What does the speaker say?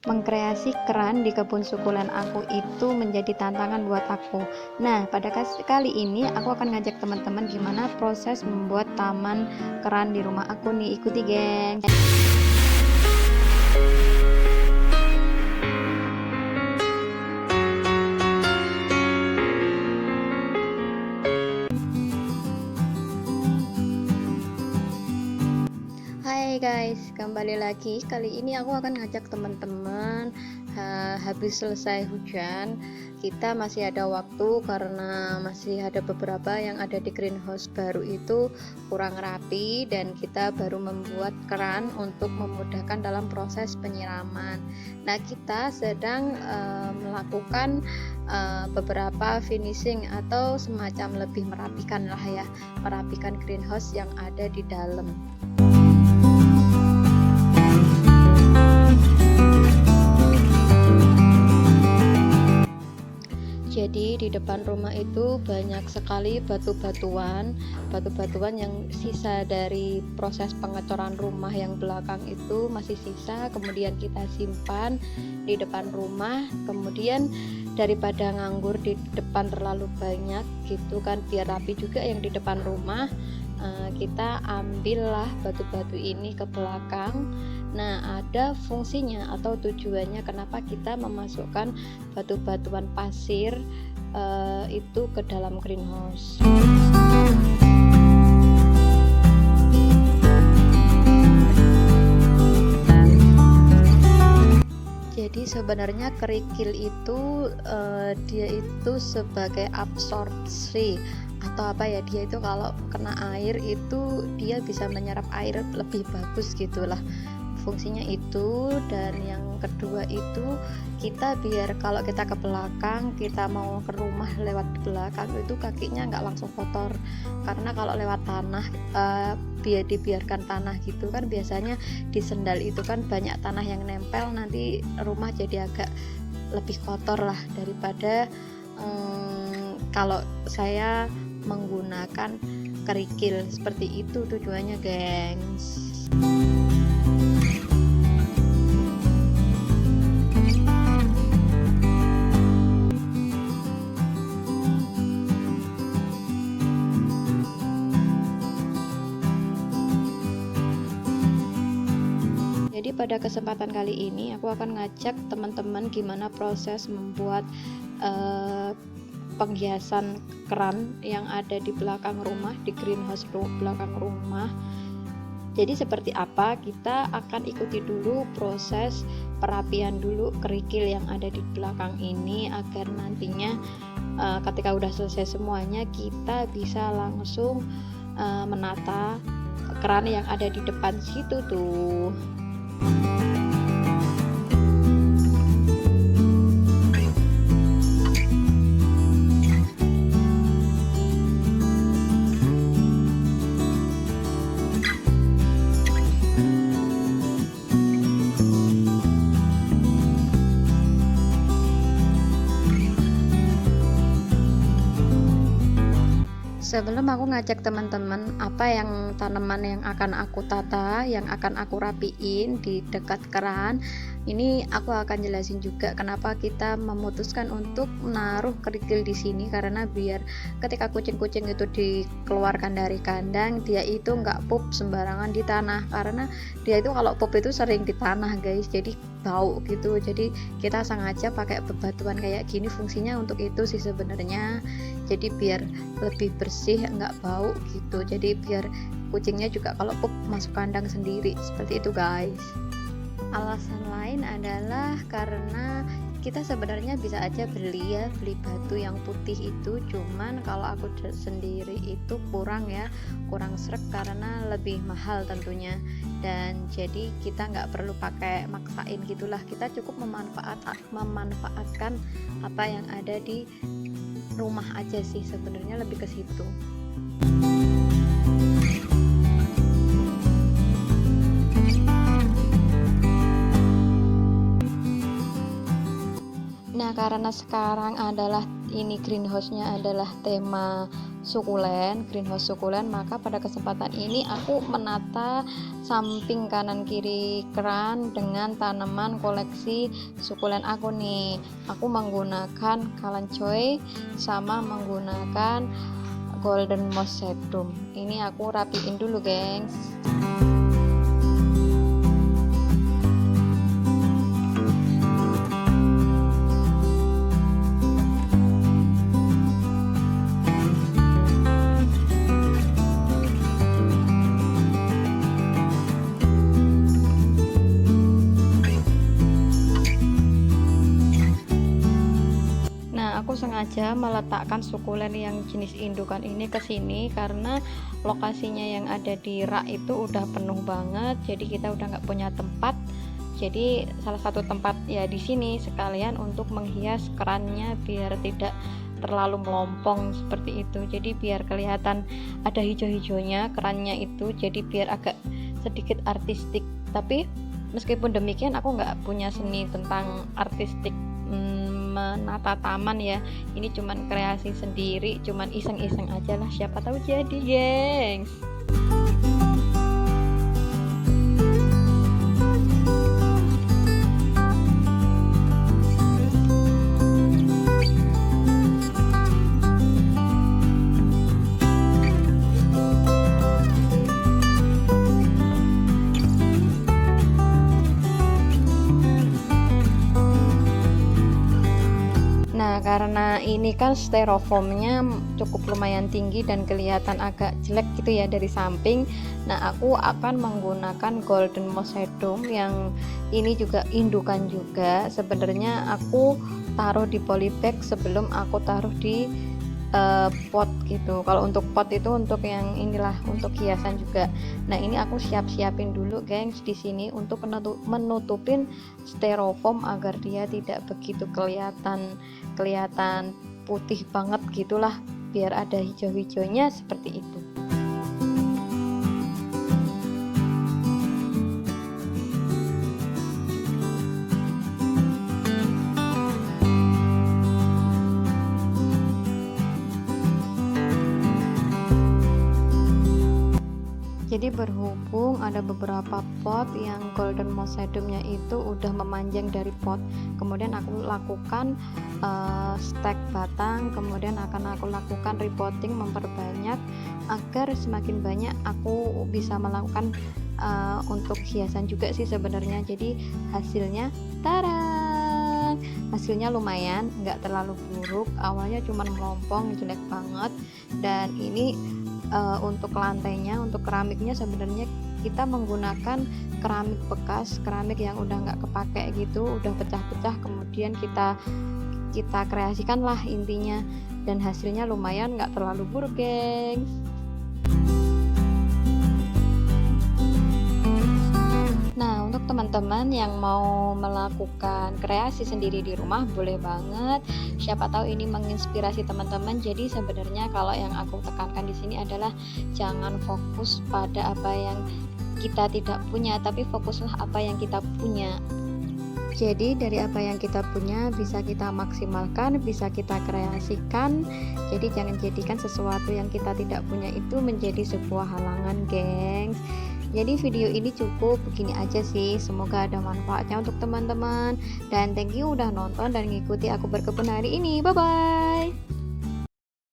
Mengkreasi keran di kebun sukulen aku itu menjadi tantangan buat aku. Nah, pada kali ini aku akan ngajak teman-teman gimana proses membuat taman keran di rumah aku nih. Ikuti, geng. Hai guys, kembali lagi. Kali ini aku akan ngajak teman-teman habis selesai hujan. Kita masih ada waktu karena masih ada beberapa yang ada di greenhouse baru itu kurang rapi, dan kita baru membuat keran untuk memudahkan dalam proses penyiraman. Nah, kita sedang melakukan beberapa finishing atau semacam lebih merapikan lah ya, merapikan greenhouse yang ada di dalam. Jadi di depan rumah itu banyak sekali batu-batuan yang sisa dari proses pengecoran rumah yang belakang itu masih sisa, kemudian kita simpan di depan rumah. Kemudian daripada nganggur di depan terlalu banyak gitu kan, biar rapi juga yang di depan rumah, kita ambillah batu-batu ini ke belakang. Nah, ada fungsinya atau tujuannya kenapa kita memasukkan batu-batuan pasir itu ke dalam greenhouse. Jadi sebenarnya kerikil itu dia itu sebagai absorpsi atau apa ya, dia itu kalau kena air itu dia bisa menyerap air lebih bagus gitulah fungsinya itu. Dan yang kedua itu kita biar kalau kita ke belakang, kita mau ke rumah lewat belakang itu kakinya nggak langsung kotor, karena kalau lewat tanah biar dibiarkan tanah gitu kan, biasanya di sendal itu kan banyak tanah yang nempel, nanti rumah jadi agak lebih kotor lah daripada kalau saya menggunakan kerikil. Seperti itu tujuannya, gengs. Jadi pada kesempatan kali ini aku akan ngajak teman-teman gimana proses membuat penghiasan keran yang ada di belakang rumah, di greenhouse belakang rumah. Jadi seperti apa, kita akan ikuti dulu proses perapian dulu kerikil yang ada di belakang ini, agar nantinya ketika udah selesai semuanya kita bisa langsung menata keran yang ada di depan situ tuh. Sebelum aku ngajak teman-teman apa yang tanaman yang akan aku tata, yang akan aku rapiin di dekat keran, ini aku akan jelasin juga kenapa kita memutuskan untuk menaruh kerikil di sini, karena biar ketika kucing-kucing itu dikeluarkan dari kandang, dia itu nggak pup sembarangan di tanah, karena dia itu kalau pup itu sering di tanah guys, jadi bau gitu. Jadi kita sengaja pakai bebatuan kayak gini, fungsinya untuk itu sih sebenarnya. Jadi biar lebih bersih, nggak bau gitu. Jadi biar kucingnya juga kalau pup masuk kandang sendiri, seperti itu guys. Alasan lain adalah karena kita sebenarnya bisa aja beli batu yang putih itu, cuman kalau aku sendiri itu kurang srek karena lebih mahal tentunya, dan jadi kita nggak perlu pakai maksain gitulah, kita cukup memanfaatkan apa yang ada di rumah aja sih sebenarnya, lebih ke situ. Nah, karena sekarang adalah ini greenhouse-nya adalah tema sukulen, greenhouse sukulen, maka pada kesempatan ini aku menata samping kanan kiri keran dengan tanaman koleksi sukulen aku nih. Aku menggunakan kalanchoe sama menggunakan golden moss sedum. Ini aku rapiin dulu, gengs. Aku sengaja meletakkan sukulen yang jenis indukan ini ke sini karena lokasinya yang ada di rak itu udah penuh banget, jadi kita udah nggak punya tempat. Jadi salah satu tempat ya di sini sekalian untuk menghias kerannya biar tidak terlalu melompong seperti itu. Jadi biar kelihatan ada hijau-hijaunya kerannya itu, jadi biar agak sedikit artistik. Tapi meskipun demikian aku nggak punya seni tentang artistik menata taman ya. Ini cuman kreasi sendiri, cuman iseng-iseng aja lah, siapa tahu jadi, gengs. Nah, karena ini kan styrofoamnya cukup lumayan tinggi dan kelihatan agak jelek gitu ya dari samping. Nah, aku akan menggunakan golden moss sedum yang ini juga indukan juga. Sebenarnya aku taruh di polybag sebelum aku taruh di pot gitu. Kalau untuk pot itu untuk yang inilah, untuk hiasan juga. Nah, ini aku siapin dulu, gengs, di sini untuk menutupin styrofoam agar dia tidak begitu kelihatan putih banget gitulah, biar ada hijau-hijaunya seperti itu. Jadi berhubung ada beberapa pot yang golden moss sedumnya itu udah memanjang dari pot, kemudian aku lakukan stek batang, kemudian akan aku lakukan repotting, memperbanyak agar semakin banyak aku bisa melakukan untuk hiasan juga sih sebenarnya. Jadi hasilnya tarang, hasilnya lumayan, nggak terlalu buruk. Awalnya cuman melompong, jelek banget. Dan ini untuk lantainya, untuk keramiknya sebenarnya kita menggunakan keramik bekas, keramik yang udah nggak kepake gitu, udah pecah-pecah, kemudian kita kreasikan lah intinya, dan hasilnya lumayan, nggak terlalu buruk, gengs. Nah, untuk teman-teman yang mau melakukan kreasi sendiri di rumah, boleh banget. Siapa tahu ini menginspirasi teman-teman. Jadi sebenarnya kalau yang aku tekankan di sini adalah jangan fokus pada apa yang kita tidak punya, tapi fokuslah apa yang kita punya. Jadi dari apa yang kita punya bisa kita maksimalkan, bisa kita kreasikan. Jadi jangan jadikan sesuatu yang kita tidak punya itu menjadi sebuah halangan, gengs. Jadi video ini cukup begini aja sih, semoga ada manfaatnya untuk teman-teman, dan thank you udah nonton dan ngikuti aku berkebun hari ini. Bye bye.